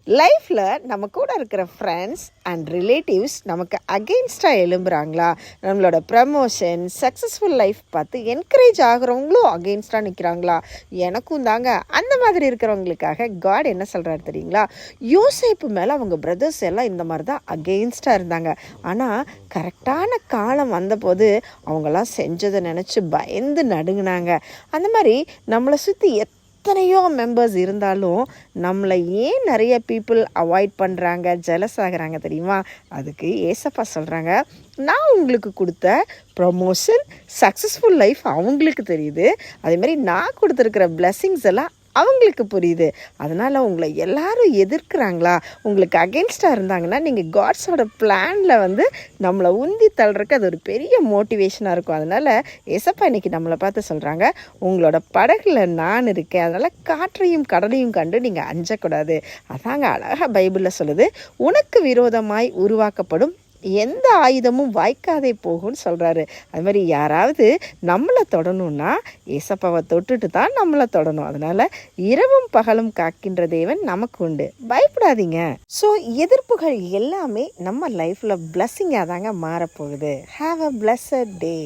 லைஃப்பில் நம்ம கூட இருக்கிற ஃப்ரெண்ட்ஸ் அண்ட் ரிலேட்டிவ்ஸ் நமக்கு அகெயின்ஸ்டாக எழும்புறாங்களா, நம்மளோட ப்ரமோஷன் சக்ஸஸ்ஃபுல் லைஃப் பார்த்து என்கரேஜ் ஆகிறவங்களும் அகெயின்ஸ்டாக நிற்கிறாங்களா? எனக்கும் தாங்க. அந்த மாதிரி இருக்கிறவங்களுக்காக காட் என்ன சொல்கிறாரு தெரியுங்களா? யோசேப்பு மேலே அவங்க பிரதர்ஸ் எல்லாம் இந்த மாதிரி தான் அகெயின்ஸ்டாக இருந்தாங்க. ஆனால் கரெக்டான காலம் வந்தபோது அவங்களாம் செஞ்சதை நினச்சி பயந்து நடுங்கினாங்க. அந்த மாதிரி நம்மளை சுற்றி எத்தனையோ மெம்பர்ஸ் இருந்தாலும் நம்மளை ஏன் நிறைய பீப்புள் அவாய்ட் பண்ணுறாங்க, ஜெலஸ் ஆகுறாங்க தெரியுமா? அதுக்கு ஏசப்பா சொல்கிறாங்க, நான் உங்களுக்கு கொடுத்த ப்ரமோஷன் சக்ஸஸ்ஃபுல் லைஃப் அவங்களுக்கு தெரியுது. அதேமாதிரி நான் கொடுத்துருக்கிற பிளெஸ்ஸிங்ஸ் எல்லாம் அவங்களுக்கு புரியுது. அதனால் உங்களை எல்லாரும் எதிர்க்கிறாங்களா, உங்களுக்கு அகெயின்ஸ்டாக இருந்தாங்கன்னா நீங்கள் காட்ஸோட பிளானில் நம்மளை உந்தி தள்ளுறக்கு அது ஒரு பெரிய மோட்டிவேஷனாக இருக்கும். அதனால் ஏசப்பா இன்றைக்கி நம்மளை பார்த்து சொல்கிறாங்க, உங்களோட படகுல நான் இருக்கேன். அதனால் காற்றையும் கடலையும் கண்டு நீங்கள் அஞ்சக்கூடாது. அதாங்க அழகாக பைபிளில் சொல்லுது, உனக்கு விரோதமாய் உருவாக்கப்படும் எந்த ஆயுதமும் வாய்க்காதே போகும்னு சொல்கிறாரு. அது மாதிரி யாராவது நம்மளை தொடணும்னா ஏசப்பாவை தொட்டுட்டு தான் நம்மளை தொடணும். அதனால் இரவும் பகலும் காக்கின்ற தேவன் நமக்கு உண்டு, பயப்படாதீங்க. ஸோ எதிர்ப்புகள் எல்லாமே நம்ம லைஃப்பில் பிளஸ்ஸிங்காக தாங்க மாறப்போகுது. Have a blessed day.